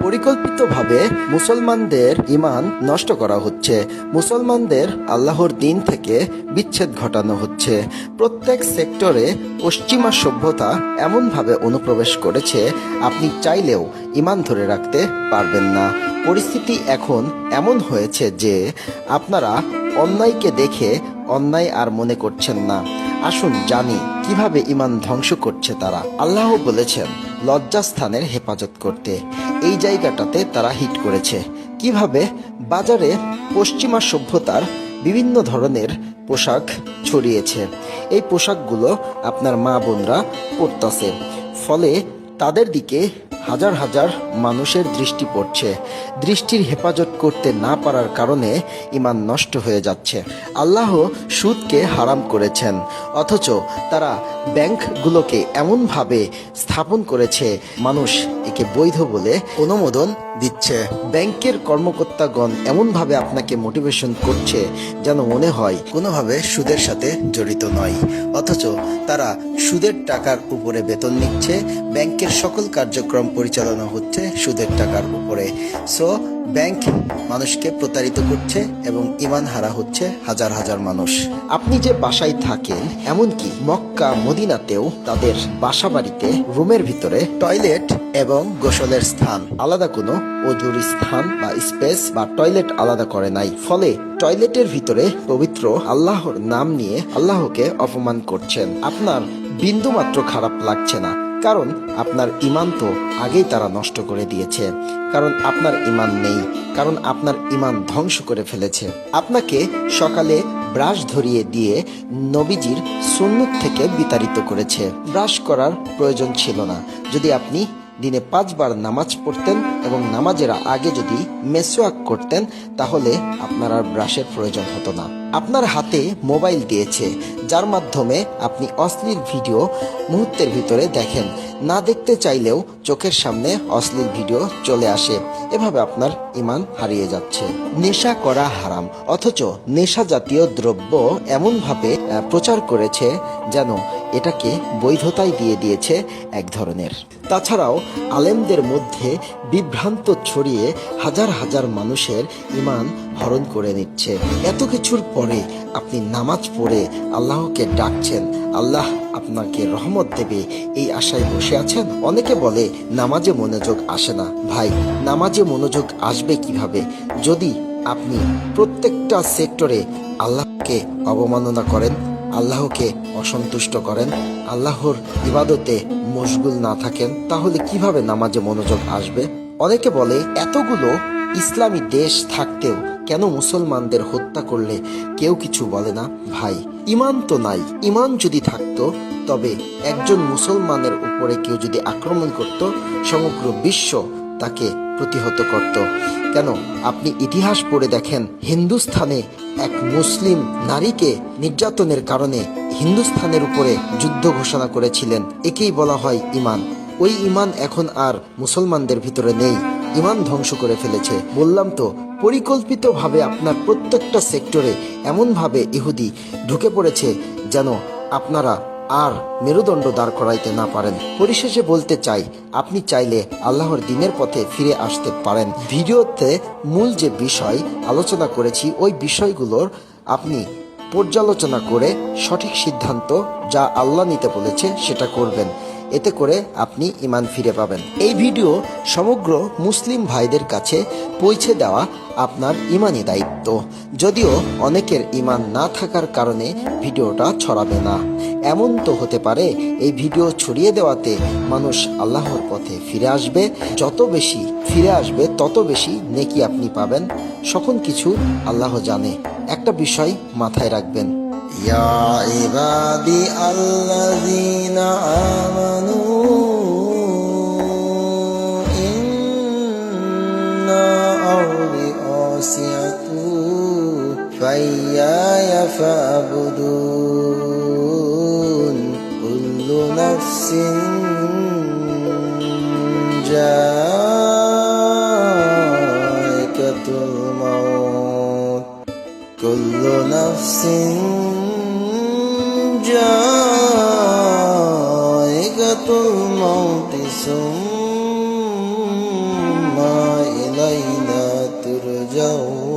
পরিকল্পিতভাবে মুসলমানদের ঈমান নষ্ট করা হচ্ছে, মুসলমানদের আল্লাহর দিন থেকে বিচ্ছেদ ঘটানো হচ্ছে। প্রত্যেক সেক্টরে পশ্চিমা সভ্যতা এমনভাবে অনুপ্রবেশ করেছে, আপনি চাইলেও ঈমান ধরে রাখতে পারবেন না। পরিস্থিতি এখন এমন হয়েছে যে আপনারা অন্যায়কে দেখে অন্যায় আর মনে করছেন না। আসুন জানি কিভাবে ঈমান ধ্বংস করছে তারা। আল্লাহ বলেছেন লজ্জাস্থানের হেফাজত করতে। এই জায়গাটাতে তারা হিট করেছে। কিভাবে? বাজারে পশ্চিমা সভ্যতার বিভিন্ন ধরনের পোশাক ছড়িয়েছে। এই পোশাকগুলো আপনার মা বোনরা পরতেছে, ফলে তাদের দিকে হাজার হাজার মানুষের দৃষ্টি পড়ছে। দৃষ্টির হেফাজত করতে না পারার কারণে ঈমান নষ্ট হয়ে যাচ্ছে। আল্লাহ সুদকে হারাম করেছেন, অথচ তারা ব্যাংকগুলোকে এমনভাবে স্থাপন করেছে মানুষ একে বৈধ বলে অনুমোদন দিচ্ছে। ব্যাংকের কর্মকর্তাগণ এমনভাবে আপনাকে মোটিভেশন করছে যেন মনে হয় কোনোভাবে সুদের সাথে জড়িত নয়, অথচ তারা সুদের টাকার উপরে বেতন নিচ্ছে। ব্যাংকের সকল কার্যক্রম পরিচালনা হচ্ছে সুদের টাকার উপরে। সো ব্যাংক মানুষকে প্রতারিত করছে এবং ঈমান হারা হচ্ছে হাজার হাজার মানুষ। আপনি যে বাসায় থাকেন, এমনকি মক্কা মদিনাতেও তাদের বাসা বাড়িতে রুমের ভিতরে টয়লেট এবং গোসলের স্থান আলাদা, কোনো অজুর স্থান বা স্পেস বা টয়লেট আলাদা করে নাই। ফলে টয়লেটের ভিতরে পবিত্র আল্লাহর নাম নিয়ে আল্লাহকে অপমান করছেন। আপনার বিন্দুমাত্র খারাপ লাগছে না, কারণ আপনার ঈমান তো আগেই তারা নষ্ট করে দিয়েছে। কারণ আপনার ঈমান নেই, কারণ আপনার ঈমান ধ্বংস করে ফেলেছে। আপনাকে সকালে ব্রাশ ধরিয়ে দিয়ে নবীজির সুন্নত থেকে বিতাড়িত করেছে। ব্রাশ করার প্রয়োজন ছিল না। যদি আপনি দিনে 5 বার নামাজ পড়তেন এবং নামাজের আগে যদি মেসওয়াক করতেন, তাহলে আপনার আর ব্রাশের প্রয়োজন হতো না। আপনার হাতে মোবাইল দিয়েছে, যার মাধ্যমে আপনি অশ্লীল ভিডিও মুহূর্তের ভিতরে দেখেন। না দেখতে চাইলেও চোখের সামনে অশ্লীল ভিডিও চলে আসে। এভাবে আপনার ঈমান হারিয়ে যাচ্ছে। নেশা করা হারাম, অথচ নেশা জাতীয় দ্রব্য এমনভাবে প্রচার করেছে যেন এটাকে বৈধতাই দিয়ে দিয়েছে এক ধরনের। তাছাড়াও আলেমদের মধ্যে বিভ্রান্ত ছড়িয়ে হাজার হাজার মানুষের ঈমান হরণ করে নিচ্ছে। এত কিছুর পরে আপনি নামাজ পড়ে আল্লাহকে ডাকছেন, আল্লাহ আপনাকে রহমত দেবে এই আশায় বসে আছেন। অনেকে বলে নামাজে মনোযোগ আসে না। ভাই, নামাজে মনোযোগ আসবে কিভাবে যদি আপনি প্রত্যেকটা সেক্টরে আল্লাহকে অবমাননা করেন, আল্লাহকে অসন্তুষ্ট করেন, আল্লাহর ইবাদতে মশগুল না থাকেন? তাহলে কিভাবে নামাজে মনোযোগ আসবে? অনেকে বলে এতগুলো ইসলামী দেশ থাকতেও কেন মুসলমানদের হত্যা করলে কেউ কিছু বলে না? ভাই, ঈমান তো নাই। ঈমান যদি থাকতো তবে একজন মুসলমানের উপরে কেউ যদি আক্রমণ করত, সমগ্র বিশ্ব তাকে প্রতিহত করত। কেন? আপনি ইতিহাস পড়ে দেখেন, হিন্দুস্থানে এক মুসলিম নারীকে নির্যাতনের কারণে হিন্দুস্থানের উপরে যুদ্ধ ঘোষণা করেছিলেন। একেই বলা হয় ঈমান। ওই ঈমান এখন আর মুসলমানদের ভিতরে নেই। ঈমান ধ্বংস করে ফেলেছে। বললাম তো, পরিকল্পিতভাবে আপনার প্রত্যেকটা সেক্টরে এমনভাবে ইহুদি ঢুকে পড়েছে যেন আপনারা আর মেরুদণ্ড দাঁড় করাইতে না পারেন। পরিশেষে বলতে চাই, আপনি চাইলে আল্লাহর দিনের পথে ফিরে আসতে পারেন। ভিডিওতে মূল যে বিষয় আলোচনা করেছি, ওই বিষয়গুলোর আপনি পর্যালোচনা করে সঠিক সিদ্ধান্ত যা আল্লাহ নিতে বলেছে সেটা করবেন। এতে করে আপনি ঈমান ফিরে পাবেন। এই ভিডিও সমগ্র মুসলিম ভাইদের কাছে পৌঁছে দেওয়া আপনার ঈমানি দায়িত্ব। যদিও অনেকের ঈমান না থাকার কারণে ভিডিওটা ছড়াবে না। এমন তো হতে পারে এই ভিডিও ছড়িয়ে দেওয়াতে মানুষ আল্লাহর পথে ফিরে আসবে। যত বেশি ফিরে আসবে তত বেশি নেকি আপনি পাবেন। সকল কিছু আল্লাহ জানে। একটা বিষয় মাথায় রাখবেন, ইয়া ইবাদি আল্লাযীনা আমানু ইন্না আরদি ওয়াসিআতু ফাইয়ায়া ফাবুদুন কুল্লু নাফসিন যায়িকাতুল মাউত কুল্লু নাফসিন যায়িকাতুল মাউত সুম্মা যাও